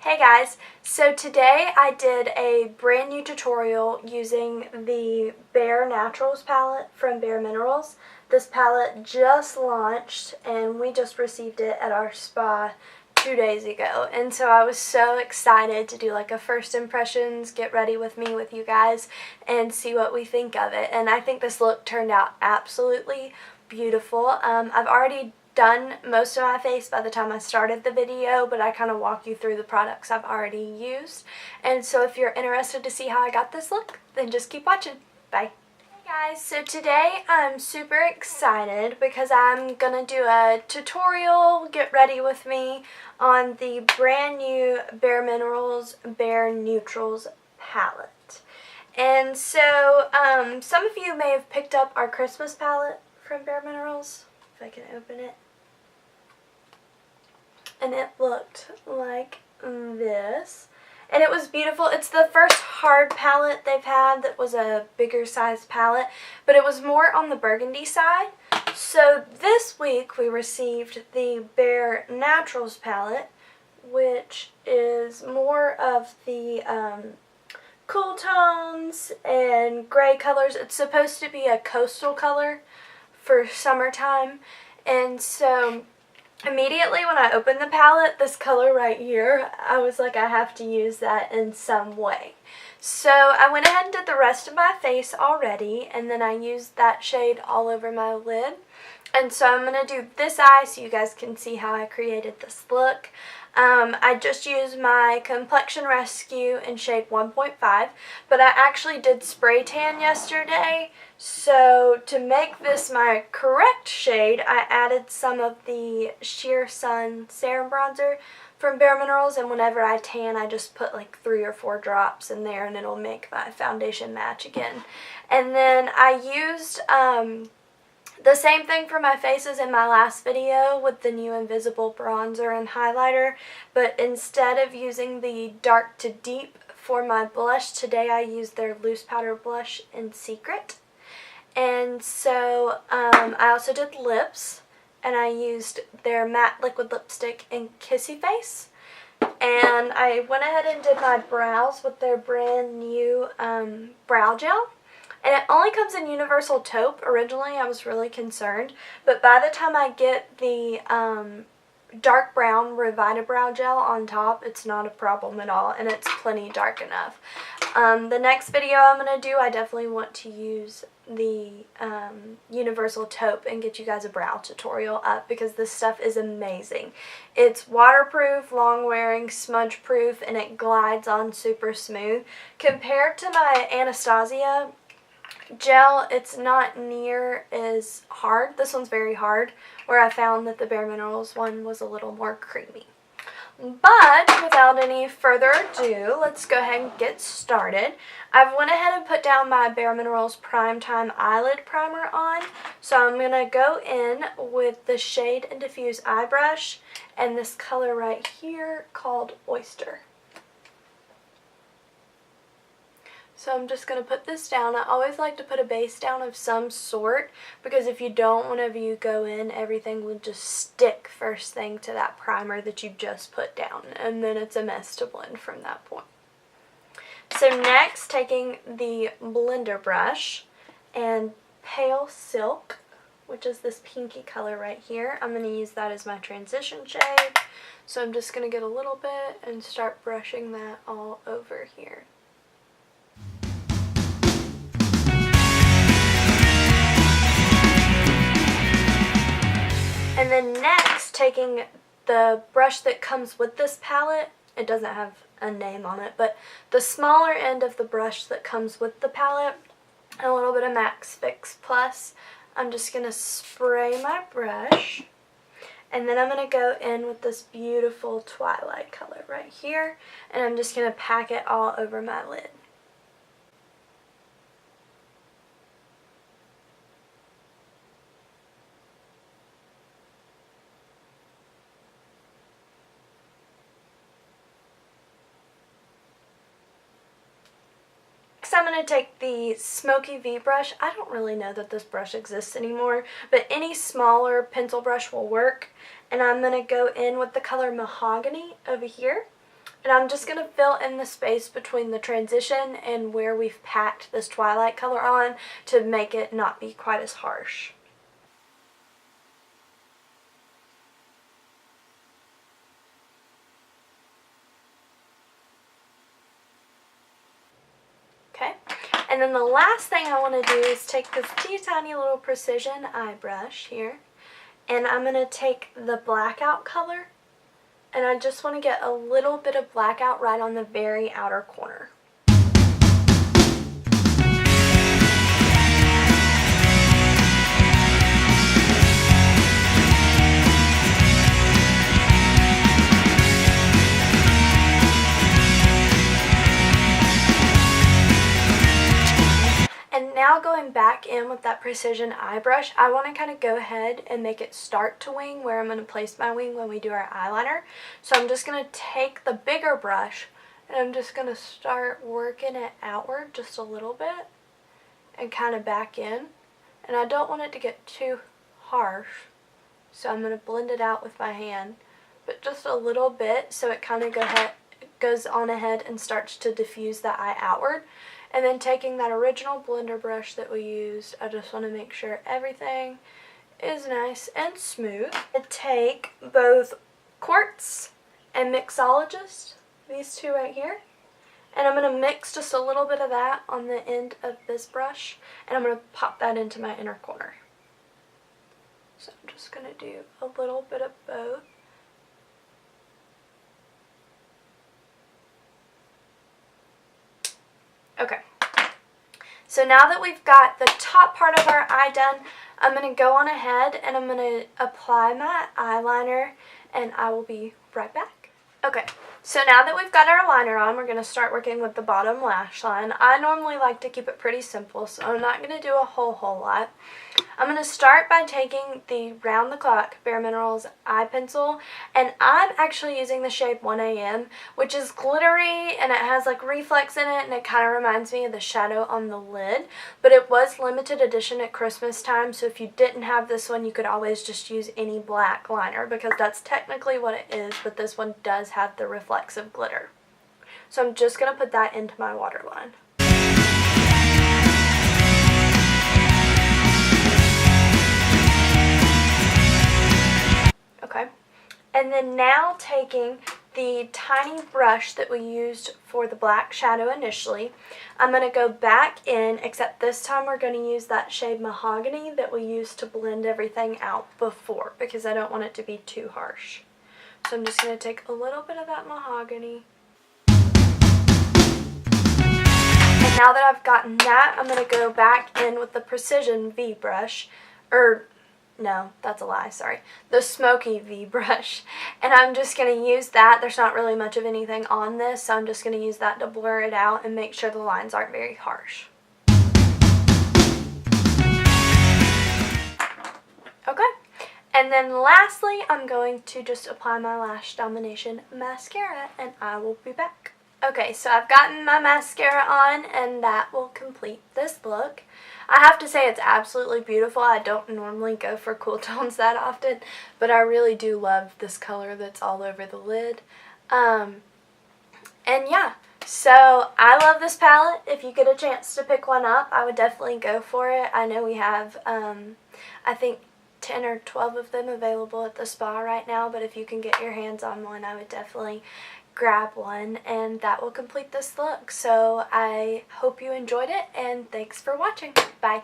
Hey guys, so today I did a brand new tutorial using the Bare Naturals palette from Bare Minerals. This palette just launched and we just received it at our spa 2 days ago, and so I was so excited to do like a first impressions, get ready with me with you guys and see what we think of it. And I think this look turned out absolutely beautiful. I've already done most of my face by the time I started the video, but I kind of walk you through the products I've already used. And so if you're interested to see how I got this look, then just keep watching. Bye. Hey guys, so today I'm super excited because I'm gonna do a tutorial, get ready with me, on the brand new Bare Minerals Bare Neutrals palette. And so some of you may have picked up our Christmas palette from Bare Minerals, if I can open it. And it looked like this. And it was beautiful. It's the first hard palette they've had that was a bigger size palette, but it was more on the burgundy side. So this week we received the Bare Naturals palette, which is more of the cool tones and gray colors. It's supposed to be a coastal color for summertime. And so immediately when I opened the palette, this color right here, I was like, I have to use that in some way. So I went ahead and did the rest of my face already, and then I used that shade all over my lid. And so I'm going to do this eye so you guys can see how I created this look. I just used my Complexion Rescue in shade 1.5, but I actually did spray tan yesterday, so to make this my correct shade, I added some of the Sheer Sun Serum Bronzer from Bare Minerals, and whenever I tan, I just put like 3 or 4 drops in there, and it'll make my foundation match again. And then I used the same thing for my faces in my last video with the new Invisible Bronzer and Highlighter, but instead of using the Dark to Deep for my blush, today I used their Loose Powder Blush in Secret. And so I also did lips, and I used their matte liquid lipstick in Kissy Face. And I went ahead and did my brows with their brand new brow gel. And it only comes in Universal Taupe. Originally, I was really concerned, but by the time I get the dark brown Revita brow gel on top, it's not a problem at all, and it's plenty dark enough. The next video I'm going to do, I definitely want to use the Universal Taupe and get you guys a brow tutorial up, because this stuff is amazing. It's waterproof, long-wearing, smudge-proof, and it glides on super smooth. Compared to my Anastasia gel, it's not near as hard. This one's very hard, where I found that the Bare Minerals one was a little more creamy. But without any further ado, let's go ahead and get started. I've went ahead and put down my Bare Minerals Primetime Eyelid Primer on. So I'm going to go in with the Shade and Diffuse Eye Brush and this color right here called Oyster. So I'm just going to put this down. I always like to put a base down of some sort, because if you don't, whenever you go in, everything will just stick first thing to that primer that you just put down, and then it's a mess to blend from that point. So next, taking the blender brush and Pale Silk, which is this pinky color right here, I'm going to use that as my transition shade. So I'm just going to get a little bit and start brushing that all over here. And then next, taking the brush that comes with this palette, it doesn't have a name on it, but the smaller end of the brush that comes with the palette, and a little bit of Max Fix Plus, I'm just going to spray my brush, and then I'm going to go in with this beautiful Twilight color right here, and I'm just going to pack it all over my lid. I'm going to take the Smoky V brush. I don't really know that this brush exists anymore, but any smaller pencil brush will work. And I'm going to go in with the color Mahogany over here. And I'm just going to fill in the space between the transition and where we've packed this Twilight color on to make it not be quite as harsh. Okay, and then the last thing I want to do is take this teeny tiny little precision eye brush here, and I'm going to take the Blackout color, and I just want to get a little bit of Blackout right on the very outer corner. And now going back in with that precision eye brush, I want to kind of go ahead and make it start to wing where I'm going to place my wing when we do our eyeliner. So I'm just going to take the bigger brush and I'm just going to start working it outward just a little bit and kind of back in. And I don't want it to get too harsh, so I'm going to blend it out with my hand, but just a little bit so it kind of goes on ahead and starts to diffuse the eye outward. And then taking that original blender brush that we used, I just want to make sure everything is nice and smooth. I take both QUARTZ and MIXOLOGIST, these two right here, and I'm going to mix just a little bit of that on the end of this brush, and I'm going to pop that into my inner corner. So I'm just going to do a little bit of both. Okay, so now that we've got the top part of our eye done, I'm going to go on ahead and I'm going to apply my eyeliner, and I will be right back. Okay, so now that we've got our liner on, we're going to start working with the bottom lash line. I normally like to keep it pretty simple, so I'm not going to do a whole lot. I'm going to start by taking the Round the Clock Bare Minerals eye pencil, and I'm actually using the shade 1am, which is glittery and it has like reflex in it, and it kind of reminds me of the shadow on the lid, but it was limited edition at Christmas time, so if you didn't have this one, you could always just use any black liner because that's technically what it is, but this one does have the reflexive glitter. So I'm just going to put that into my waterline. Okay, and then now taking the tiny brush that we used for the black shadow initially, I'm going to go back in, except this time we're going to use that shade Mahogany that we used to blend everything out before because I don't want it to be too harsh. So I'm just going to take a little bit of that Mahogany. And now that I've gotten that, I'm going to go back in with the Precision V brush, no, that's a lie, sorry. The Smoky V brush. And I'm just going to use that. There's not really much of anything on this, so I'm just going to use that to blur it out and make sure the lines aren't very harsh. Okay. And then lastly, I'm going to just apply my Lash Domination mascara, and I will be back. Okay, so I've gotten my mascara on, and that will complete this look. I have to say it's absolutely beautiful. I don't normally go for cool tones that often, but I really do love this color that's all over the lid. And yeah, so I love this palette. If you get a chance to pick one up, I would definitely go for it. I know we have, I think, 10 or 12 of them available at the spa right now, but if you can get your hands on one, I would definitely grab one, and that will complete this look. So I hope you enjoyed it, and thanks for watching. Bye.